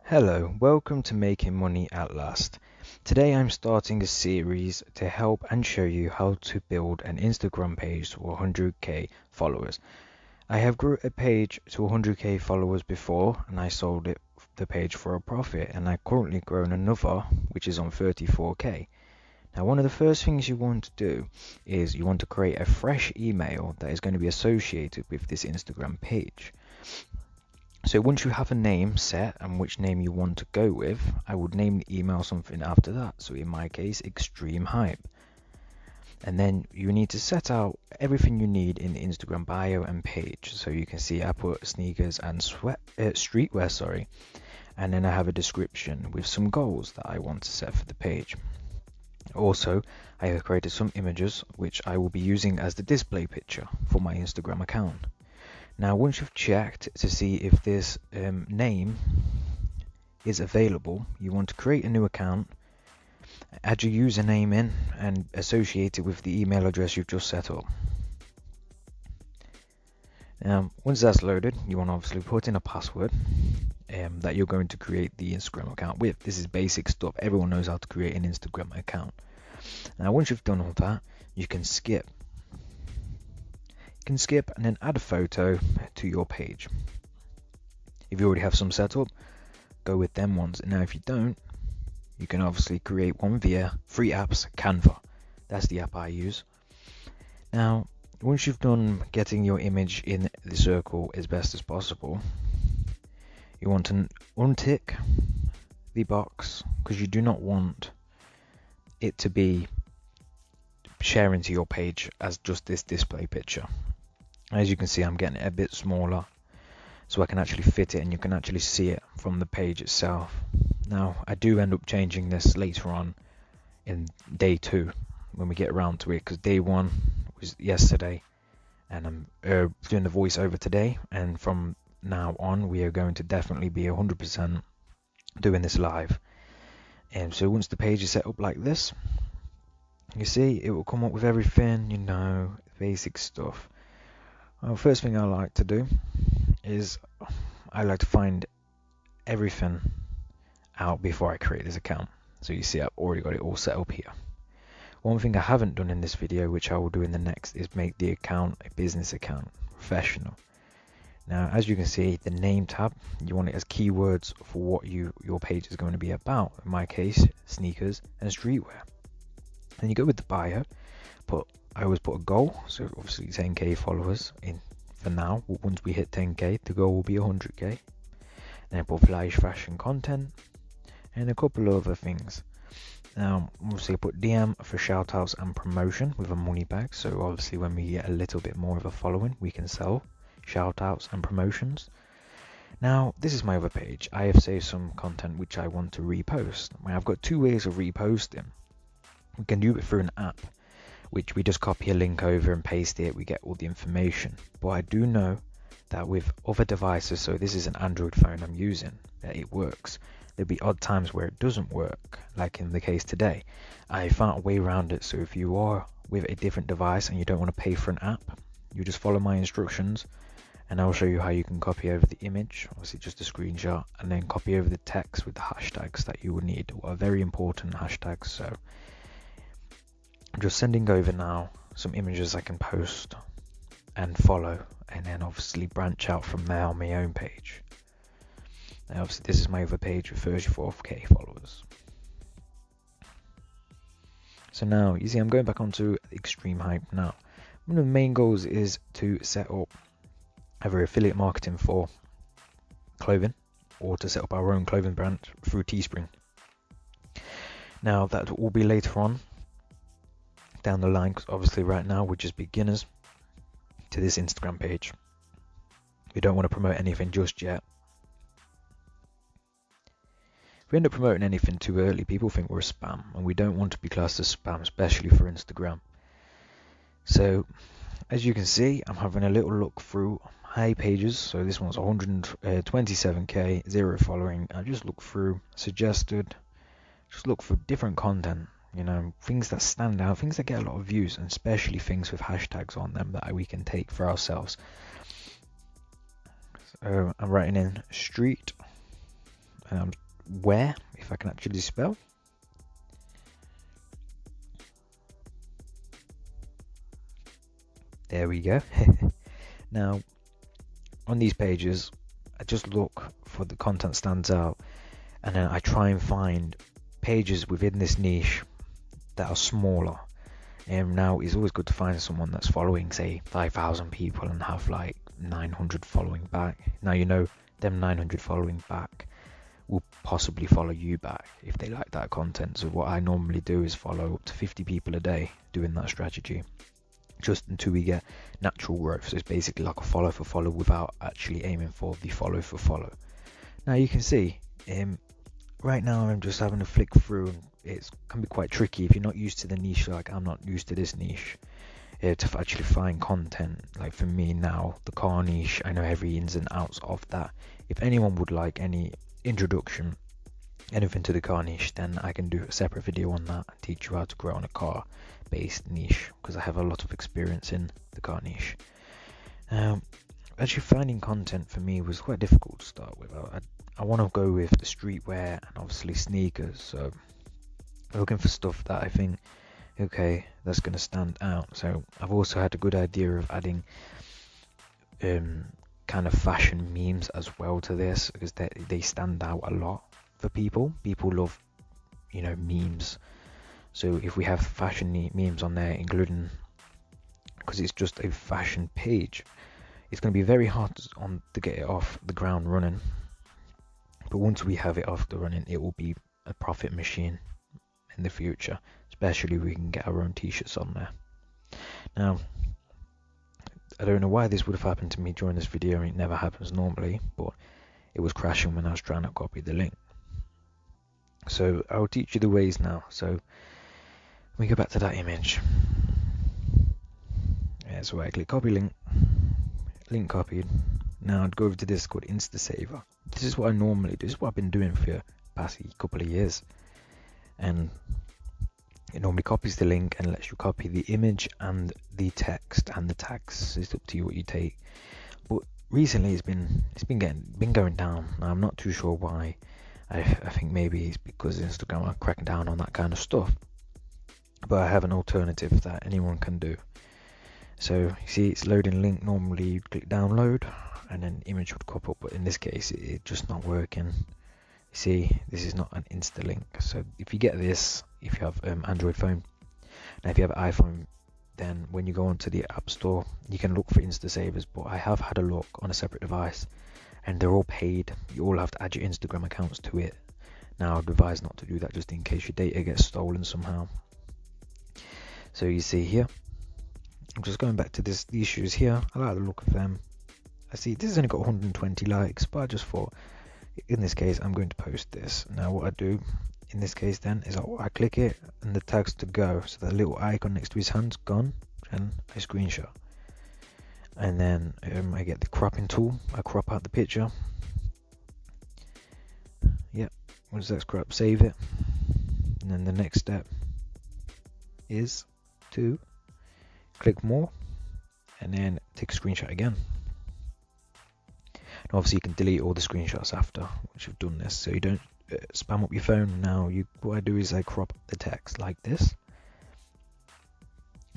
Hello, welcome to Making Money at Last. Today I'm starting a series to help and show you how to build an Instagram page to 100k followers. I have grew a page to 100k followers before and I sold the page for a profit, and I've currently grown another which is on 34k. Now one of the first things you want to do is you want to create a fresh email that is going to be associated with this Instagram page. So once you have a name set and which name you want to go with, I would name the email something after that. So in my case, Extreme Hype. And then you need to set out everything you need in the Instagram bio and page. So you can see I put sneakers and streetwear, and then I have a description with some goals that I want to set for the page. Also, I have created some images which I will be using as the display picture for my Instagram account. Now once you've checked to see if this name is available, you want to create a new account, add your username in and associate it with the email address you've just set up. Once that's loaded, you want to obviously put in a password that you're going to create the Instagram account with. This is basic stuff. Everyone knows how to create an Instagram account. Now once you've done all that, you can skip and then add a photo to your page. If you already have some set up, go with them ones. Now if you don't, you can obviously create one via free apps, Canva. That's the app I use. Now once you've done getting your image in the circle as best as possible, you want to untick the box because you do not want it to be sharing to your page as just this display picture. As you can see, I'm getting it a bit smaller so I can actually fit it and you can actually see it from the page itself. Now I do end up changing this later on in day 2 when we get around to it, because day 1 was yesterday and I'm doing the voiceover today, and from now on we are going to definitely be 100% doing this live. And so once the page is set up like this, you see it will come up with everything, basic stuff. Well, first thing I like to do is I like to find everything out before I create this account. So you see I've already got it all set up here. One thing I haven't done in this video, which I will do in the next, is make the account a business account, professional. Now as you can see, the name tab, you want it as keywords for what your page is going to be about. In my case, sneakers and streetwear. Then you go with the bio, I always put a goal, so obviously 10k followers in for now. Once we hit 10k, the goal will be 100k. Then I put flash fashion content and a couple of other things. Now obviously I put DM for shoutouts and promotion with a money bag, so obviously when we get a little bit more of a following, we can sell shoutouts and promotions. Now this is my other page. I have saved some content which I want to repost. I've got 2 ways of reposting. We can do it through an app, which we just copy a link over and paste it, we get all the information. But I do know that with other devices, so this is an Android phone I'm using, that it works. There'll be odd times where it doesn't work, like in the case today. I found a way around it, so if you are with a different device and you don't want to pay for an app, you just follow my instructions and I'll show you how you can copy over the image, obviously just a screenshot, and then copy over the text with the hashtags that you will need, what are very important hashtags. So I'm just sending over now some images I can post and follow, and then obviously branch out from there on my own page. Now obviously this is my other page with 34k followers. So now you see I'm going back onto Extreme Hype now. One of the main goals is to set up either affiliate marketing for clothing or to set up our own clothing brand through Teespring. Now that will be later on down the line, because obviously right now we're just beginners to this Instagram page. We don't want to promote anything just yet. If we end up promoting anything too early, people think we're a spam, and we don't want to be classed as spam, especially for Instagram. So as you can see, I'm having a little look through high pages. So this one's 127k, 0 following. I just look through suggested, just look for different content, things that stand out, things that get a lot of views, and especially things with hashtags on them that we can take for ourselves. So I'm writing in street where, if I can actually spell. There we go. Now, on these pages, I just look for the content stands out, and then I try and find pages within this niche that are smaller. And now it's always good to find someone that's following, say, 5,000 people and have like 900 following back. Now, you know, them 900 following back will possibly follow you back if they like that content. So what I normally do is follow up to 50 people a day doing that strategy, just until we get natural growth. So it's basically like a follow for follow without actually aiming for the follow for follow. Now you can see, right now I'm just having to flick through, and it can be quite tricky if you're not used to the niche. Like I'm not used to this niche, to actually find content. Like for me now, the car niche, I know every ins and outs of that. If anyone would like any introduction, anything to the car niche, then I can do a separate video on that and teach you how to grow on a car based niche, because I have a lot of experience in the car niche. Actually finding content for me was quite difficult to start with. I want to go with streetwear and obviously sneakers, so I'm looking for stuff that I think, okay, that's going to stand out. So I've also had a good idea of adding kind of fashion memes as well to this, because they stand out a lot for people. People love, you know, memes. So if we have fashion memes on there, including, because it's just a fashion page, it's going to be very hard to get it off the ground running. But once we have it off the running, it will be a profit machine in the future, especially if we can get our own t-shirts on there. Now, I don't know why this would have happened to me during this video. It never happens normally, but it was crashing when I was trying to copy the link. So I'll teach you the ways now. So we go back to that image. Yeah, so I click copy link copied. Now I'd go over to this called InstaSaver. This is what I normally do. This is what I've been doing for the past couple of years. And it normally copies the link and lets you copy the image and the text, and the tags is up to you what you take. But recently it's been going down. Now, I'm not too sure why. I think maybe it's because Instagram are cracking down on that kind of stuff. But I have an alternative that anyone can do. So you see it's loading link. Normally you'd click download and then image would pop up, but in this case it's just not working. You see, this is not an insta link. So if you get this, if you have Android phone, now if you have an iPhone, then when you go onto the App Store you can look for InstaSavers. But I have had a look on a separate device and they're all paid. You all have to add your Instagram accounts to it. Now I'd advise not to do that, just in case your data gets stolen somehow. So you see here, I'm just going back to these issues here. I like the look of them. I see this has only got 120 likes, but I just thought, in this case, I'm going to post this. Now what I do in this case then is I click it and the tag's to go. So that little icon next to his hand's gone, and I screenshot. And then I get the cropping tool. I crop out the picture. Yep, once that's cropped, save it. And then the next step is to click more and then take a screenshot again. And obviously you can delete all the screenshots after once you've done this, so you don't spam up your phone. Now what I do is I crop the text like this.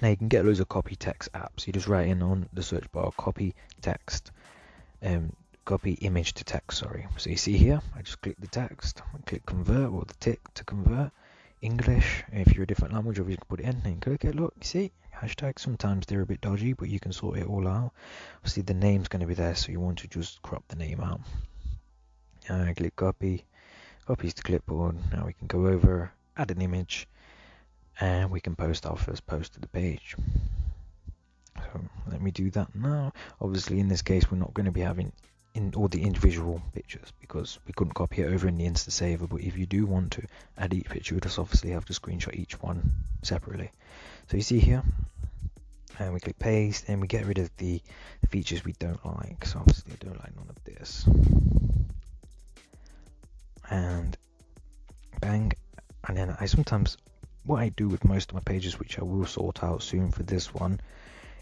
Now you can get loads of copy text apps. You just write in on the search bar copy text, copy image to text, sorry. So you see here, I just click the text and click convert, or the tick to convert. English, if you're a different language, obviously you can put it in and click it. Look, you see, hashtags, sometimes they're a bit dodgy, but you can sort it all out. Obviously the name's going to be there, so you want to just crop the name out. I click copy, copies to clipboard. Now we can go over, add an image, and we can post our first post to the page. So let me do that now. Obviously in this case we're not going to be having in all the individual pictures because we couldn't copy it over in the InstaSaver, but if you do want to add each picture, you just obviously have to screenshot each one separately. So you see here, and we click paste, and we get rid of the features we don't like. So obviously I don't like none of this, and bang. And then I sometimes, what I do with most of my pages, which I will sort out soon for this one,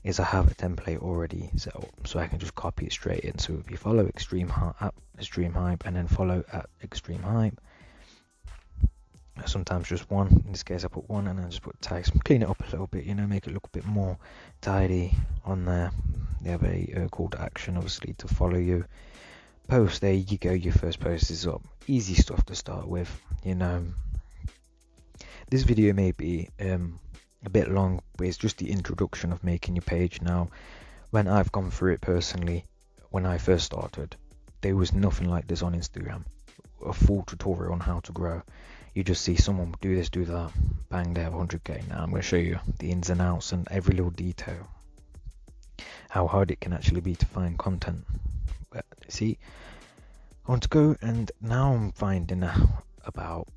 is I have a template already set up, so I can just copy it straight in. So if you follow Extreme Hype and then follow at Extreme Hype, sometimes just one. In this case, I put one, and then just put tags. Clean it up a little bit, make it look a bit more tidy on there. They have a call to action, obviously, to follow you. Post, there you go. Your first post is up. Easy stuff to start with. This video may be a bit long, but it's just the introduction of making your page. Now, when I've gone through it personally, when I first started, there was nothing like this on Instagram. A full tutorial on how to grow. You just see someone do this, do that, bang, they have 100k. Now I'm going to show you the ins and outs and every little detail, how hard it can actually be to find content. But see, I want to go, and now I'm finding about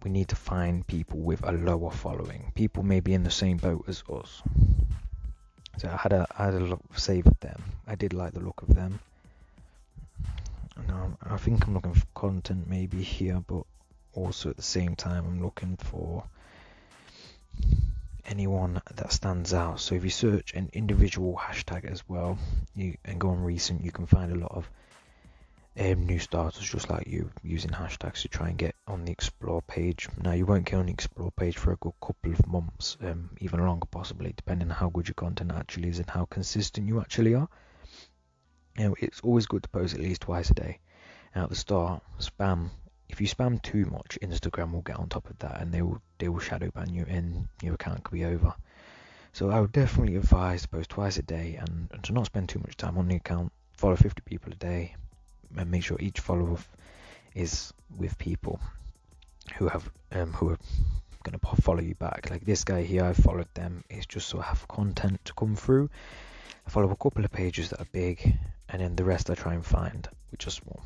we need to find people with a lower following, people maybe in the same boat as us. So I had a look, saved them. I did like the look of them. Now I think I'm looking for content maybe here, but also at the same time I'm looking for anyone that stands out. So if you search an individual hashtag as well, and go on recent, you can find a lot of new starters just like you, using hashtags to try and get on the explore page. Now you won't get on the explore page for a good couple of months, even longer possibly, depending on how good your content actually is and how consistent you actually are. It's always good to post at least twice a day. Now at the start, spam. If you spam too much, Instagram will get on top of that, and they will shadow ban you, and your account could be over. So I would definitely advise to post twice a day, and to not spend too much time on the account. Follow 50 people a day, and make sure each follower is with people who are going to follow you back. Like this guy here, I followed them. It's just so I have content to come through. I follow a couple of pages that are big, and then the rest I try and find, which are small.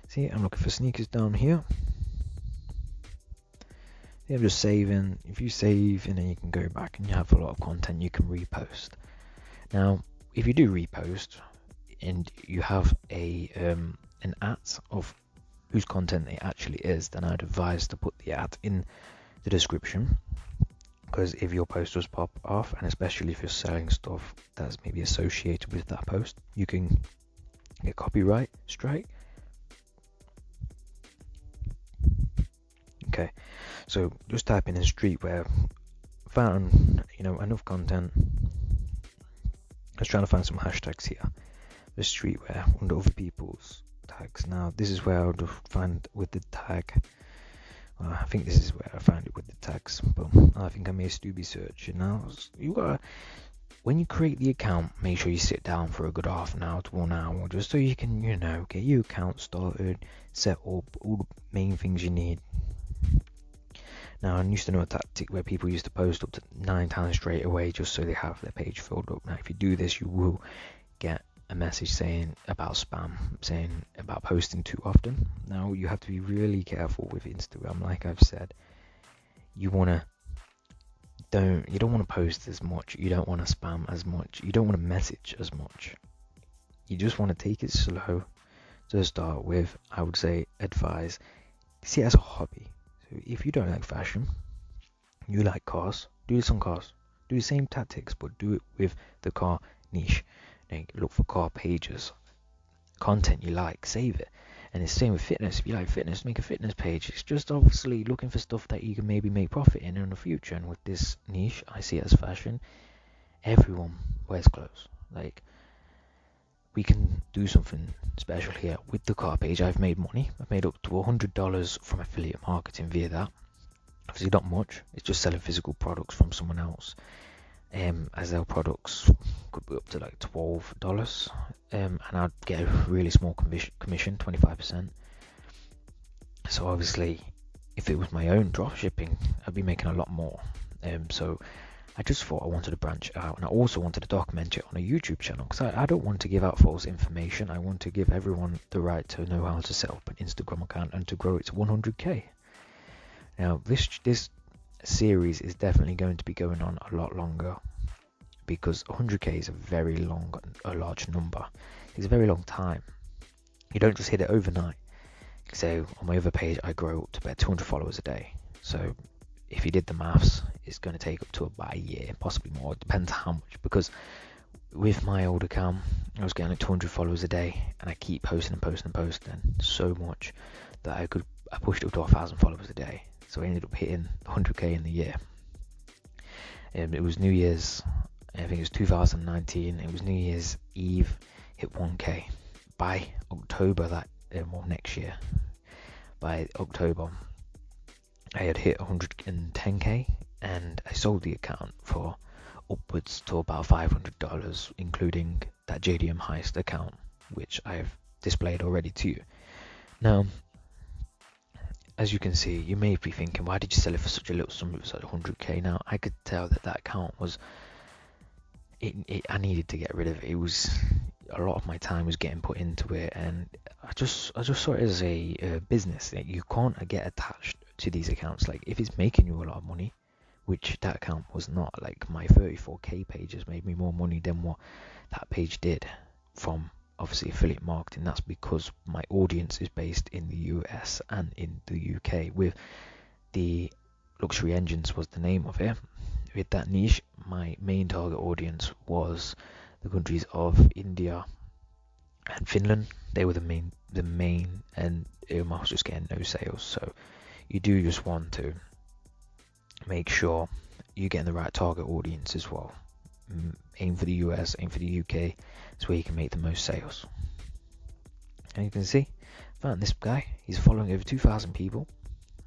See, I'm looking for sneakers down here. I'm just saving. If you save, and then you can go back and you have a lot of content you can repost. Now, if you do repost and you have an at of whose content it actually is, then I'd advise to put the at in the description, because if your post does pop off, and especially if you're selling stuff that's maybe associated with that post, you can get copyright strike. Okay, so just type in streetwear, found enough content. I was trying to find some hashtags here. The streetwear under other people's tags. Now this is where I would find with the tag. Well, I think this is where I found it with the tags, but I think I may still be searching. Now when you create the account, make sure you sit down for a good half an hour to 1 hour, just so you can get your account started, set up all the main things you need. Now, I used to know a tactic where people used to post up to 9 times straight away just so they have their page filled up. Now, if you do this, you will get a message saying about spam, saying about posting too often. Now, you have to be really careful with Instagram. Like I've said, you don't want to post as much. You don't want to spam as much. You don't want to message as much. You just want to take it slow to start with. I would say advise, see it as a hobby. So if you don't like fashion, you like cars, do this on cars. Do the same tactics, but do it with the car niche. And look for car pages, content you like, save it. And it's the same with fitness. If you like fitness, make a fitness page. It's just obviously looking for stuff that you can maybe make profit in the future. And with this niche, I see it as fashion. Everyone wears clothes. Like, we can do something special here with the car page. I've made money. I've made up to $100 from affiliate marketing via that. Obviously not much. It's just selling physical products from someone else. As their products could be up to like $12, and I'd get a really small commission, 25%. So obviously, if it was my own drop shipping, I'd be making a lot more. So I just thought I wanted to branch out, and I also wanted to document it on a YouTube channel, because I don't want to give out false information. I want to give everyone the right to know how to set up an Instagram account and to grow it to 100k. Now this series is definitely going to be going on a lot longer, because 100k is a large number. It's a very long time. You don't just hit it overnight. So on my other page, I grow up to about 200 followers a day. So if you did the maths, it's going to take up to about a year, possibly more. It depends how much, because with my old account, I was getting like 200 followers a day, and I keep posting so much that I pushed it up to 1,000 followers a day. So I ended up hitting 100k in the year. It was New Year's, I think it was 2019. It was New Year's Eve, hit 1k. By October next year, by October, I had hit 110k, and I sold the account for upwards to about $500, including that JDM Heist account, which I've displayed already to you. Now, as you can see, you may be thinking, why did you sell it for such a little sum? It was like 100k. Now, I could tell that account was, I needed to get rid of it. It was, a lot of my time was getting put into it, and I just saw it as a business. You can't get attached to these accounts. Like, if it's making you a lot of money, which that account was not, like my 34k pages made me more money than what that page did from obviously affiliate marketing. That's because my audience is based in the US and in the UK. With the Luxury Engines was the name of it. With that niche, my main target audience was the countries of India and Finland. They were the main, and I was just getting no sales. So you do just want to make sure you're getting the right target audience as well. Aim for the US, aim for the UK. That's where you can make the most sales. And you can see, found this guy. He's following over 2,000 people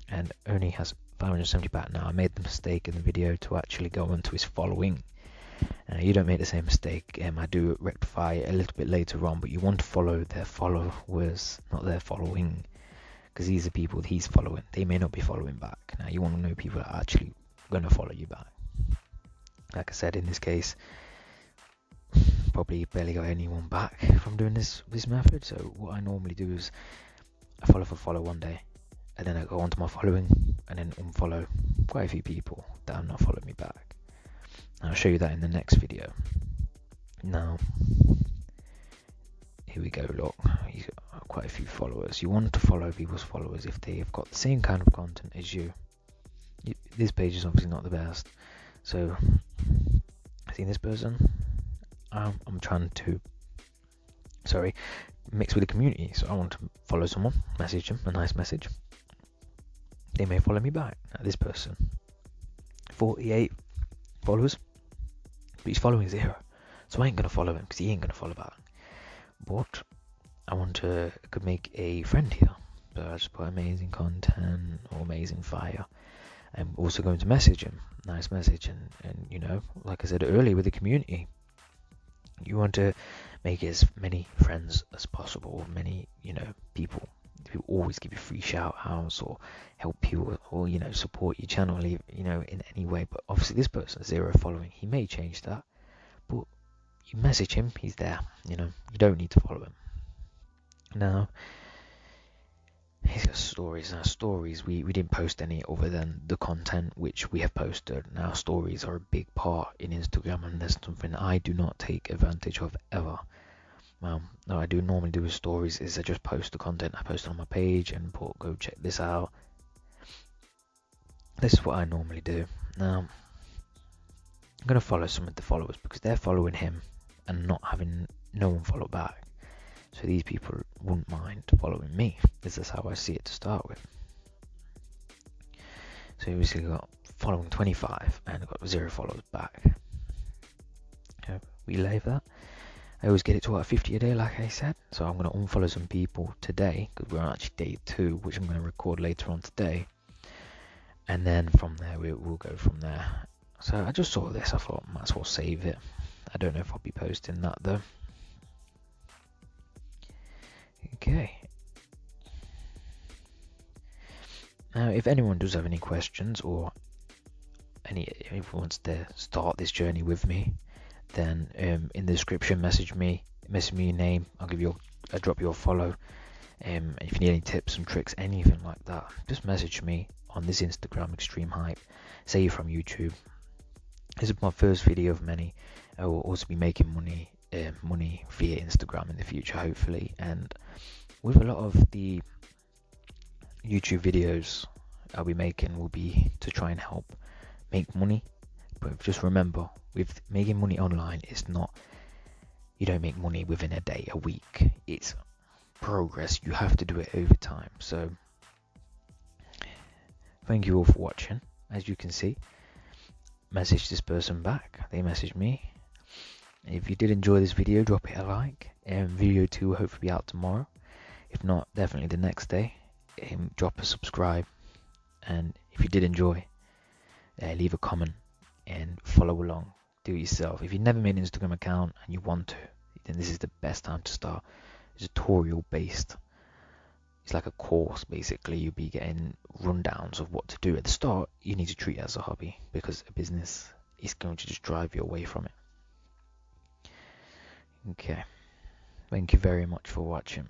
and only has 570 back now. I made the mistake in the video to actually go onto his following. You don't make the same mistake. I do rectify it a little bit later on, but you want to follow their followers, not their following, because these are people he's following. They may not be following back. Now, you want to know people that are actually going to follow you back. Like I said, in this case, probably barely got anyone back from doing this method. So what I normally do is I follow one day, and then I go onto my following and then unfollow quite a few people that have not followed me back. I'll show you that in the next video. Now, here we go. Look, you got quite a few followers. You want to follow people's followers if they have got the same kind of content as you. This page is obviously not the best. So, see this person? I'm trying to, mix with the community. So I want to follow someone, message them a nice message. They may follow me back. Now, this person, 48 followers, but he's following 0. So I ain't gonna follow him because he ain't gonna follow back. But I could make a friend here. So I just put amazing content or amazing fire. I'm also going to message him, nice message, and you know, like I said earlier, with the community, you want to make as many friends as possible, many, you know, people who always give you free shout outs or help you or you know, support your channel, you know, in any way. But obviously this person, 0 following, he may change that, but you message him, he's there, you know, you don't need to follow him. Now, he's got stories. Now, stories, we didn't post any other than the content which we have posted. Now, stories are a big part in Instagram, and there's something I do not take advantage of ever. What I do normally do with stories is I just post the content I post on my page and put, go check this out. This is what I normally do. Now, I'm going to follow some of the followers because they're following him and not having no one follow back. So these people wouldn't mind following me. This is how I see it to start with. So we basically got following 25 and got 0 followers back. We leave that. I always get it to about 50 a day, like I said. So I'm going to unfollow some people today because we're on actually day 2, which I'm going to record later on today. And then from there, we'll go from there. So I just saw this. I thought I might as well save it. I don't know if I'll be posting that though. Okay. Now, if anyone does have any questions or if wants to start this journey with me, then in the description, message me your name. I'll drop you a follow. If you need any tips and tricks, anything like that, just message me on this Instagram, Extreme Hype. Say you're from YouTube. This is my first video of many. I will also be making money via Instagram in the future, hopefully. And with a lot of the YouTube videos, I'll be making will be to try and help make money. But just remember, with making money online, you don't make money within a day, a week. It's progress. You have to do it over time. So thank you all for watching. As you can see, message this person back. They messaged me. If you did enjoy this video, drop it a like. Video 2 will hopefully be out tomorrow. If not, definitely the next day. Drop a subscribe. And if you did enjoy, leave a comment and follow along. Do it yourself. If you've never made an Instagram account and you want to, then this is the best time to start. It's tutorial based. It's like a course basically. You'll be getting rundowns of what to do. At the start, you need to treat it as a hobby, because a business is going to just drive you away from it. Okay. Thank you very much for watching.